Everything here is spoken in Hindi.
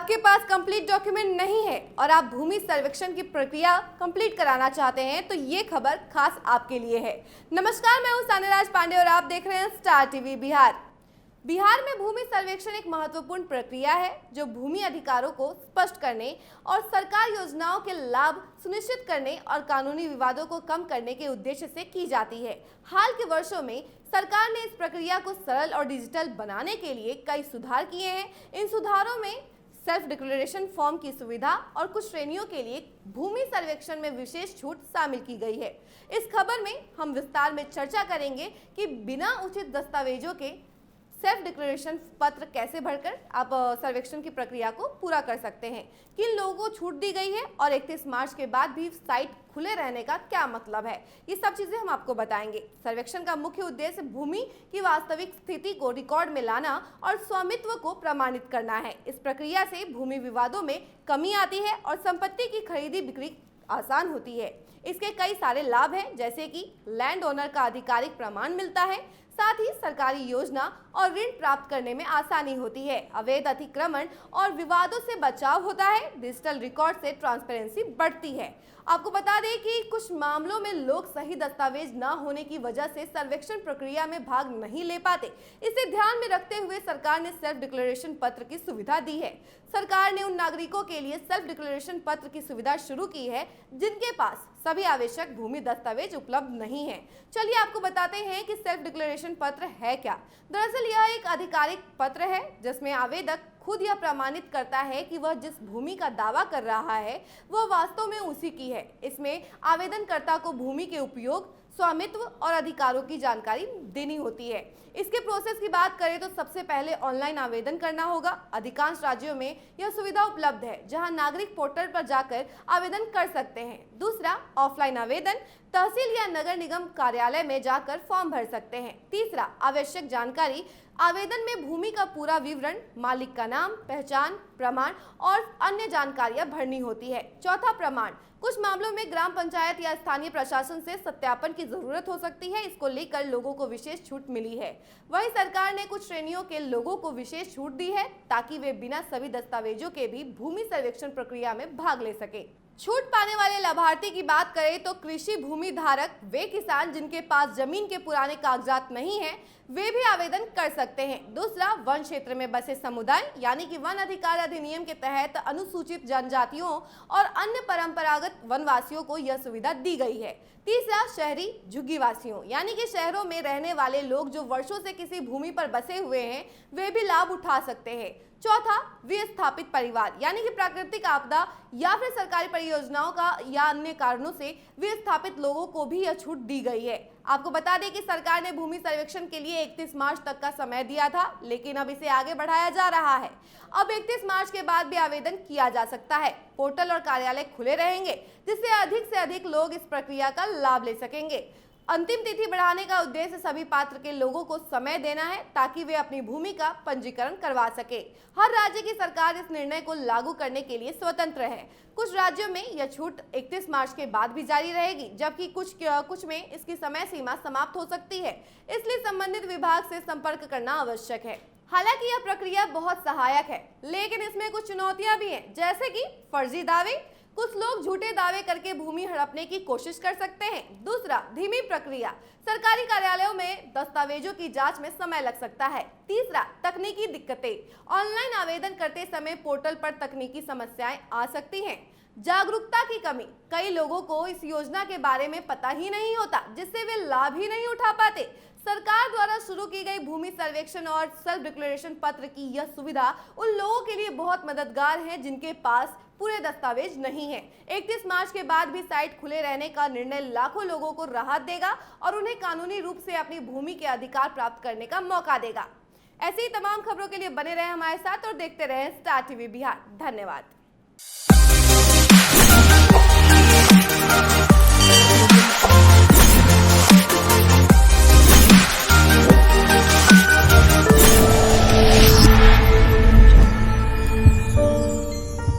आपके पास कंप्लीट डॉक्यूमेंट नहीं है और आप भूमि सर्वेक्षण की प्रक्रिया कंप्लीट कराना चाहते हैं तो ये खबर खास आपके लिए है। नमस्कार, मैं हूं सान्यराज पांडे और आप देख रहे हैं स्टार टीवी बिहार। बिहार में भूमि सर्वेक्षण एक महत्वपूर्ण प्रक्रिया है जो भूमि अधिकारों को स्पष्ट करने और सरकार योजनाओं के लाभ सुनिश्चित करने और कानूनी विवादों को कम करने के उद्देश्य से की जाती है। हाल के वर्षों में सरकार ने इस प्रक्रिया को सरल और डिजिटल बनाने के लिए कई सुधार किए हैं। इन सुधारों में सेल्फ डिक्लेरेशन फॉर्म की सुविधा और कुछ श्रेणियों के लिए भूमि सर्वेक्षण में विशेष छूट शामिल की गई है। इस खबर में हम विस्तार में चर्चा करेंगे कि बिना उचित दस्तावेजों के सेल्फ डिक्लेरेशन पत्र कैसे भरकर आप सर्वेक्षण की प्रक्रिया को पूरा कर सकते हैं, किन लोगों को छूट दी गई है और 31 मार्च के बाद भी साइट खुले रहने का क्या मतलब है, ये सब चीजें हम आपको बताएंगे। सर्वेक्षण का मुख्य उद्देश्य भूमि की वास्तविक स्थिति को रिकॉर्ड में लाना और स्वामित्व को प्रमाणित करना है। इस प्रक्रिया से भूमि विवादों में कमी आती है और संपत्ति की खरीदी बिक्री आसान होती है। इसके कई सारे लाभ हैं, जैसे कि लैंड ओनर का आधिकारिक प्रमाण मिलता है, साथ ही सरकारी योजना और ऋण प्राप्त करने में आसानी होती है, अवैध अतिक्रमण और विवादों से बचाव होता है, डिजिटल रिकॉर्ड से ट्रांसपेरेंसी बढ़ती है। आपको बता दें कि कुछ मामलों में लोग सही दस्तावेज न होने की वजह से सर्वेक्षण प्रक्रिया में भाग नहीं ले पाते। इसे ध्यान में रखते हुए सरकार ने सेल्फ डिक्लेरेशन पत्र की सुविधा दी है। सरकार ने उन नागरिकों के लिए सेल्फ डिक्लेरेशन पत्र की सुविधा शुरू की है जिनके पास सभी आवश्यक भूमि दस्तावेज उपलब्ध नहीं है। चलिए आपको बताते हैं कि सेल्फ डिक्लेरेशन पत्र है क्या। दरअसल यह एक आधिकारिक पत्र है जिसमें आवेदक खुद यह प्रमाणित करता है कि वह जिस भूमि का दावा कर रहा है वह वास्तव में उसी की है। इसमें आवेदनकर्ता को भूमि के उपयोग, स्वामित्व और अधिकारों की जानकारी देनी होती है। इसके प्रोसेस की बात करें तो सबसे पहले ऑनलाइन आवेदन करना होगा। अधिकांश राज्यों में यह सुविधा उपलब्ध है जहां नागरिक पोर्टल पर जाकर आवेदन कर सकते हैं। दूसरा, ऑफलाइन आवेदन, तहसील या नगर निगम कार्यालय में जाकर फॉर्म भर सकते हैं। तीसरा, आवश्यक जानकारी, आवेदन में भूमि का पूरा विवरण, मालिक का नाम, पहचान प्रमाण और अन्य जानकारियां भरनी होती है। चौथा, प्रमाण, कुछ मामलों में ग्राम पंचायत या स्थानीय प्रशासन से सत्यापन की जरूरत हो सकती है। इसको लेकर लोगों को विशेष छूट मिली है। वहीं सरकार ने कुछ श्रेणियों के लोगों को विशेष छूट दी है ताकि वे बिना सभी दस्तावेजों के भी भूमि सर्वेक्षण प्रक्रिया में भाग ले सके। छूट पाने वाले लाभार्थी की बात करें तो कृषि भूमि धारक, वे किसान जिनके पास जमीन के पुराने कागजात नहीं हैं, वे भी आवेदन कर सकते हैं। दूसरा, वन क्षेत्र में बसे समुदाय यानी कि वन अधिकार अधिनियम के तहत अनुसूचित जनजातियों और अन्य परंपरागत वनवासियों को यह सुविधा दी गई है। तीसरा, शहरी झुग्गीवासियों यानी कि शहरों में रहने वाले लोग जो वर्षों से किसी भूमि पर बसे हुए हैं, वे भी लाभ उठा सकते हैं। चौथा, विस्थापित परिवार यानी कि प्राकृतिक आपदा या फिर सरकारी परियोजनाओं का या अन्य कारणों से विस्थापित लोगों को भी यह छूट दी गई है। आपको बता दें कि सरकार ने भूमि सर्वेक्षण के लिए 31 मार्च तक का समय दिया था, लेकिन अब इसे आगे बढ़ाया जा रहा है। अब 31 मार्च के बाद भी आवेदन किया जा सकता है। पोर्टल और कार्यालय खुले रहेंगे जिससे अधिक से अधिक लोग इस प्रक्रिया का लाभ ले सकेंगे। अंतिम तिथि बढ़ाने का उद्देश्य सभी पात्र के लोगों को समय देना है ताकि वे अपनी भूमि का पंजीकरण करवा सके। हर राज्य की सरकार इस निर्णय को लागू करने के लिए स्वतंत्र है। कुछ राज्यों में यह छूट 31 मार्च के बाद भी जारी रहेगी, जबकि कुछ में इसकी समय सीमा समाप्त हो सकती है। इसलिए संबंधित विभाग से संपर्क करना आवश्यक है। हालांकि यह प्रक्रिया बहुत सहायक है, लेकिन इसमें कुछ चुनौतियां भी हैं, जैसे कि फर्जी दावे, कुछ लोग झूठे दावे करके भूमि हड़पने की कोशिश कर सकते हैं। दूसरा, धीमी प्रक्रिया, सरकारी कार्यालयों में दस्तावेजों की जांच में समय लग सकता है। तीसरा, तकनीकी दिक्कतें, ऑनलाइन आवेदन करते समय पोर्टल पर तकनीकी समस्याएं आ सकती हैं। जागरूकता की कमी, कई लोगों को इस योजना के बारे में पता ही नहीं होता, जिससे वे लाभ ही नहीं उठा पाते। सरकार द्वारा शुरू की गई भूमि सर्वेक्षण और सेल्फ डिक्लेरेशन पत्र की यह सुविधा उन लोगों के लिए बहुत मददगार है जिनके पास पूरे दस्तावेज नहीं है। 31 मार्च के बाद भी साइट खुले रहने का निर्णय लाखों लोगों को राहत देगा और उन्हें कानूनी रूप से अपनी भूमि के अधिकार प्राप्त करने का मौका देगा। ऐसी ही तमाम खबरों के लिए बने रहे हमारे साथ और देखते रहे स्टार टीवी बिहार। धन्यवाद।